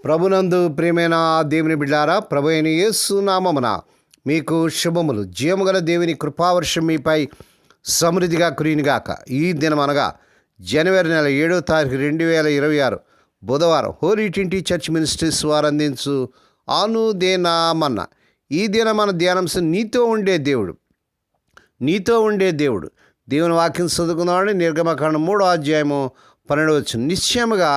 ప్రభునందు ప్రియమైన దేవుని బిడ్డారా, ప్రభు అయిన యేసు నామమున మీకు శుభములు. జీవముగల దేవుని కృపావర్షం మీపై సమృద్ధిగా కురియునుగాక. ఈ దినం అనగా జనవరి నెల 7వ తారీఖు 2026 బుధవారం హోలీ ట్రింటీ చర్చ్ మినిస్ట్రీస్ వారు అందించు అనుదేనామన్న. ఈ దిన మన ధ్యానాంశం నీతో ఉండే దేవుడు. దేవుని వాక్యం చదువుకున్నామని నిర్గమకాండం 3వ అధ్యాయము 12 నిశ్చయముగా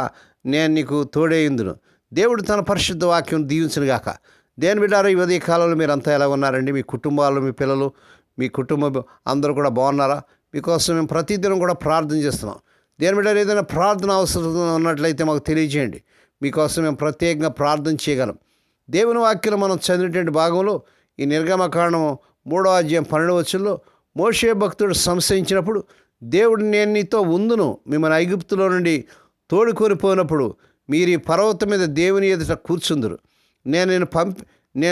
నేను నీకు తోడేయుందును. దేవుడు తన పరిశుద్ధ వాక్యం దీవించునుగాక. దేని బిడ్డారా, ఈ ఉదయ కాలంలో మీరు అంతా ఎలా ఉన్నారండి? మీ కుటుంబాలు, మీ పిల్లలు, మీ కుటుంబం అందరూ కూడా బాగున్నారా? మీకోసం మేము ప్రతిదినం కూడా ప్రార్థన చేస్తున్నాం. దేని బిడ్డారు, ఏదైనా ప్రార్థన అవసరం ఉన్నట్లయితే మాకు తెలియజేయండి. మీకోసం మేము ప్రత్యేకంగా ప్రార్థన చేయగలం. దేవుని వాక్యం మనం చదివినటువంటి భాగంలో ఈ నిర్గమకాండం 3వ అధ్యాయం 12 మోషే భక్తుడు సంశయించినప్పుడు, దేవుడు నేను నీతో ఉందును, మిమ్మల్ని ఐగుప్తులో నుండి తోడుకొని పోయినప్పుడు మీరు ఈ పర్వతం మీద దేవుని ఎదుట కూర్చుందురు, నేను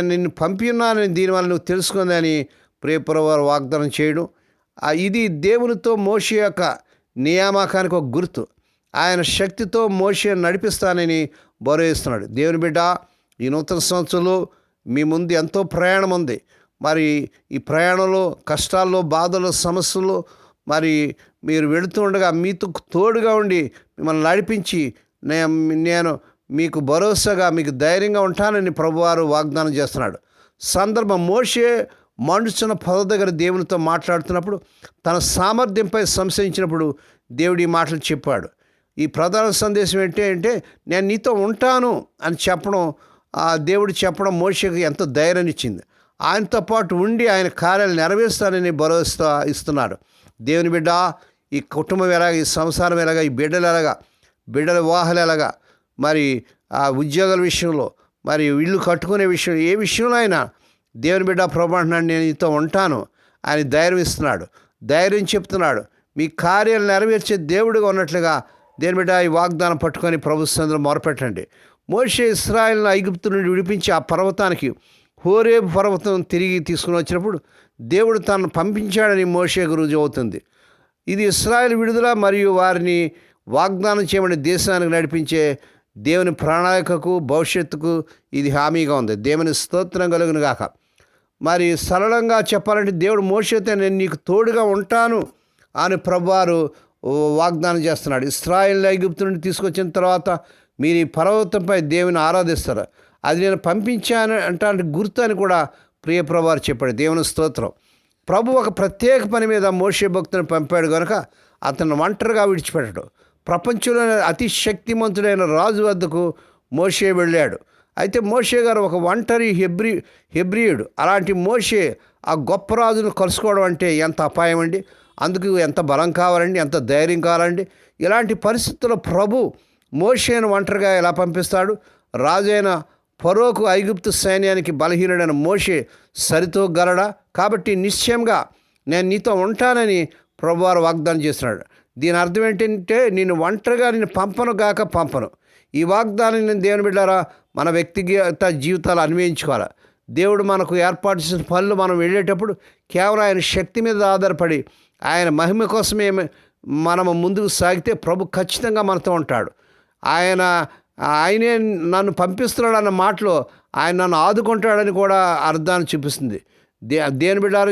నిన్ను పంపి ఉన్నానని దీనివల్ల నువ్వు తెలుసుకుందని ప్రియపురవారు వాగ్దానం చేయడం. ఇది దేవునితో మోషే యొక్క నియామకానికి ఒక గుర్తు. ఆయన శక్తితో మోషే నడిపిస్తానని భరోయిస్తున్నాడు. దేవుని బిడ్డ, ఈ నూతన సంవత్సరంలో మీ ముందు ఎంతో ప్రయాణం ఉంది. మరి ఈ ప్రయాణంలో కష్టాల్లో, బాధలు, సమస్యలు మరి మీరు వెళుతూ ఉండగా మీతో తోడుగా ఉండి మిమ్మల్ని నడిపించి నేను మీకు భరోసాగా, మీకు ధైర్యంగా ఉంటానని ప్రభువారు వాగ్దానం చేస్తున్నాడు. సందర్భం, మోషే మండుచున్న పొద దగ్గర దేవునితో మాట్లాడుతున్నప్పుడు తన సామర్థ్యంపై సంశయించినప్పుడు దేవుడు ఈ మాటలు చెప్పాడు. ఈ ప్రధాన సందేశం ఏంటంటే నేను నీతో ఉంటాను అని చెప్పడం, దేవుడు చెప్పడం మోషేకి ఎంతో ధైర్యాన్ని ఇచ్చింది. ఆయనతో పాటు ఉండి ఆయన కార్యాలు నెరవేరుస్తానని భరోసా ఇస్తున్నాడు. దేవుని బిడ్డ, ఈ కుటుంబం ఎలాగా, ఈ సంసారం ఎలాగా, ఈ బిడ్డల వివాహాలు ఎలాగా, మరి ఆ ఉద్యోగాల విషయంలో, మరి ఇల్లు కట్టుకునే విషయం, ఏ విషయంలో అయినా దేవుని బిడ్డ ప్రభు అంటున్నాడు, నేను నీతో ఉంటాను. ఆయన ధైర్యం ఇస్తున్నాడు, ధైర్యం చెప్తున్నాడు. మీ కార్యాలు నెరవేర్చే దేవుడిగా ఉన్నట్లుగా దేవుని బిడ్డ ఈ వాగ్దానం పట్టుకొని ప్రభు సన్నిధిలో మొరపెట్టండి. మోషే ఇశ్రాయేలును ఐగుప్తు నుండి విడిపించి ఆ పర్వతానికి, హోరేబు పర్వతం తిరిగి తీసుకుని వచ్చినప్పుడు దేవుడు తనను పంపించాడని మోషేకు రుజువు అవుతుంది. ఇది ఇశ్రాయేలు విడుదల మరియు వారిని వాగ్దానం చేయబడిన దేశానికి నడిపించే దేవుని ప్రణాళికకు, భవిష్యత్తుకు ఇది హామీగా ఉంది. దేవుని స్తోత్రం కలుగును గాక. మరి సరళంగా చెప్పాలంటే దేవుడు మోషేతో నేను నీకు తోడుగా ఉంటాను అని ప్రభువారు వాగ్దానం చేస్తున్నాడు. ఇశ్రాయేలును ఐగుప్తు నుండి తీసుకొచ్చిన తర్వాత మీరు ఈ పర్వతంపై దేవుని ఆరాధిస్తారు, అది నేను పంపించాను అంటే గుర్తు అని కూడా ప్రియ ప్రభువారు చెప్పాడు. దేవుని స్తోత్రం. ప్రభు ఒక ప్రత్యేక పని మీద మోషే భక్తుని పంపాడు కనుక అతను ఒంటరిగా విడిచిపెట్టాడు. ప్రపంచంలోనే అతి శక్తిమంతుడైన రాజు వద్దకు మోషే వెళ్ళాడు. అయితే మోషే గారు ఒక ఒంటరి హెబ్రియుడు. అలాంటి మోషే ఆ గొప్ప రాజును కలుసుకోవడం అంటే ఎంత అపాయం అండి. అందుకు ఎంత బలం కావాలండి, ఎంత ధైర్యం కావాలండి. ఇలాంటి పరిస్థితుల్లో ప్రభు మోషేను ఒంటరిగా ఎలా పంపిస్తాడు? రాజైన ఫరోకు, ఐగుప్తు సైన్యానికి బలహీనుడైన మోషే సరితూగలడా? కాబట్టి నిశ్చయంగా నేను నీతో ఉంటానని ప్రభువారు వాగ్దానం చేస్తున్నాడు. దీని అర్థం ఏంటంటే నేను ఒంటరిగా నేను పంపను. ఈ వాగ్దానాన్ని దేవుని బిడ్డారా మన వ్యక్తిగత జీవితాలు అన్వయించుకోవాలి. దేవుడు మనకు ఏర్పాటు చేసిన పనులు మనం వెళ్ళేటప్పుడు కేవలం ఆయన శక్తి మీద ఆధారపడి ఆయన మహిమ కోసమే మనము ముందుకు సాగితే ప్రభు ఖచ్చితంగా మనతో ఉంటాడు. ఆయనే నన్ను పంపిస్తున్నాడు అన్న మాటలో ఆయన నన్ను ఆదుకుంటాడని కూడా అర్థాన్ని చూపిస్తుంది. దేని బిడ్డారు,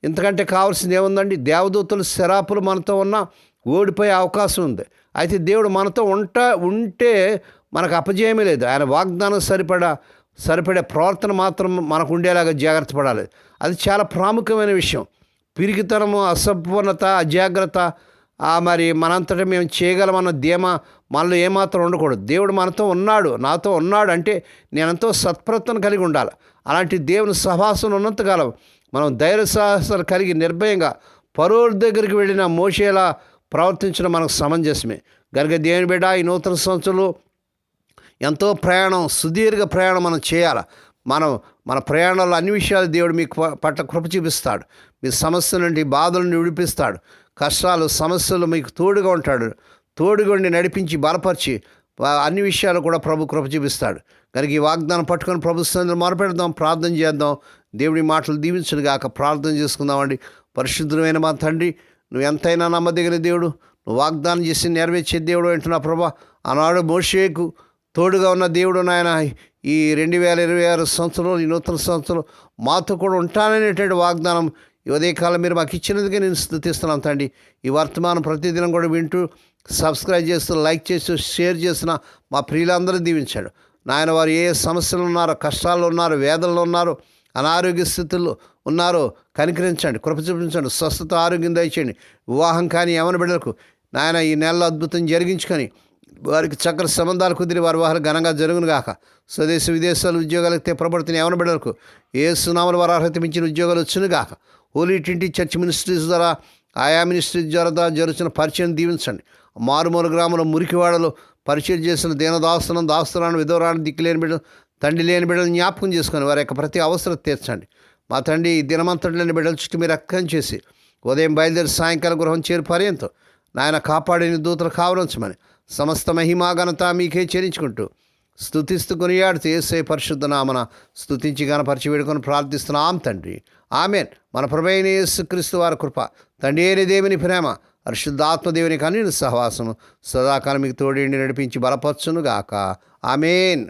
ఇంతకంటే కావాల్సింది ఏముందండి? దేవదూతలు, శరాపులు మనతో ఉన్నా ఓడిపోయే అవకాశం ఉంది. అయితే దేవుడు మనతో ఉంటే మనకు అపజయమే లేదు. ఆయన వాగ్దానం సరిపడే ప్రవర్తన మాత్రం మనకు ఉండేలాగా జాగ్రత్త పడాలి. అది చాలా ప్రాముఖ్యమైన విషయం. పిరికితనము, అసంపూర్ణత, అజాగ్రత్త, మరి మనంతటా మేము చేయగలమన్న ధీమా మనలో ఏమాత్రం ఉండకూడదు. దేవుడు మనతో ఉన్నాడు, నాతో ఉన్నాడు అంటే నేనంతో సత్ప్రవర్తన కలిగి ఉండాలి. అలాంటి దేవుని సహవాసం ఉన్నంతకాలం మనం ధైర్య సాహసాలు కలిగి నిర్భయంగా పరోర్ దగ్గరికి వెళ్ళిన మోషేలా ప్రవర్తించడం మనకు సమంజసమే. గనుక దేవుని బిడ్డ, ఈ నూతన సంవత్సరంలో ఎంతో సుదీర్ఘ ప్రయాణం మనం చేయాలి. మన ప్రయాణంలో అన్ని విషయాలు దేవుడు మీకు పట్ల కృప చూపిస్తాడు. మీ సమస్యల నుండి, బాధల నుండి విడిపిస్తాడు. కష్టాలు, సమస్యలు మీకు తోడుగా ఉంటాడు. తోడుగా ఉండి నడిపించి బలపరిచి అన్ని విషయాలు కూడా ప్రభు కృప చూపిస్తాడు. కనుక ఈ వాగ్దానం పట్టుకొని ప్రభు సన్నిధిలో మొరపెడదాం, ప్రార్థన చేద్దాం. దేవుడి మాటలు దీవించును గాక. ప్రార్థన చేసుకుందామండి. పరిశుద్ధమైన మా తండ్రి, నువ్వు ఎంతైనా నమ్మదగిన దేవుడు, నువ్వు వాగ్దానం చేసి నెరవేర్చే దేవుడు అంటున్నా ప్రభా. ఆనాడు మోషేకు తోడుగా ఉన్న దేవుడు నాయన ఈ 2026 సంవత్సరంలో, ఈ నూతన సంవత్సరం మాతో కూడా ఉంటాననేటువంటి వాగ్దానం ఈ ఉదయకాలం మీరు మాకు ఇచ్చినందుకే నేను స్తుతిస్తున్నాం తండ్రి. ఈ వర్తమానం ప్రతిదినం కూడా వింటూ సబ్స్క్రైబ్ చేస్తూ, లైక్ చేస్తూ, షేర్ చేసిన మా ప్రియులందరూ దీవించాడు నాయన. వారు ఏ సమస్యలు ఉన్నారో, కష్టాల్లో ఉన్నారు, వేదనలో ఉన్నారు, అనారోగ్య స్థితుల్లో ఉన్నారో కనికరించండి, కృప చూపించండి, స్వస్థత, ఆరోగ్యం దయచేయండి. వివాహం కానీ యవన బిడ్డలకు నాయన ఈ నెలలో అద్భుతం జరిగించుకొని వారికి చక్కని సంబంధాలు కుదిరి వారి వారు ఘనంగా జరుగును గాక. స్వదేశ విదేశాలు ఉద్యోగాలకు తెప్పబడుతున్న యవన బిడ్డలకు యేసునామమున వారు అర్హత మించిన ఉద్యోగాలు వచ్చును గాక. హోలీ ట్వంటీ చర్చ్ మినిస్ట్రీస్ ద్వారా, ఆయా మినిస్ట్రీస్ ద్వారా జరుగుతున్న పరిచయం దీవించండి. మారుమూల గ్రామంలో, మురికివాడలో పరిచయం చేసిన దీనదాస్తులను, దాస్తులను, విధవరాన్ని, దిక్కులేని బిడ్డలు, తండ్రి లేని బిడ్డలు జ్ఞాపకం చేసుకొని వారి యొక్క ప్రతి అవసరం తీర్చండి. మా తండ్రి దినమంతటి లేని బిడ్డల చుట్టూ మీరు రక్కం చేసి ఉదయం బయలుదేరి సాయంకాలం గృహం చేరు పర్యంతం నాయన కాపాడిన దూతలు కావరించమని సమస్త మహిమా ఘనత మీకే చెల్లించుకుంటూ స్తుతిస్తూ కొనియాడుతూ యేసయ్య పరిశుద్ధ నామన స్తుతించి గణపరిచి వేడుకొని ప్రార్థిస్తున్నాం తండ్రి. ఆమేన్. మన ప్రభువైన యేసుక్రీస్తు వారి కృప, తండ్రి అయిన దేవుని ప్రేమ, పరిశుద్ధాత్మదేవుని కన్నుల సహవాసము సదాకాలం మీకు తోడేండి నడిపించి బలపరచును గాక. ఆమేన్.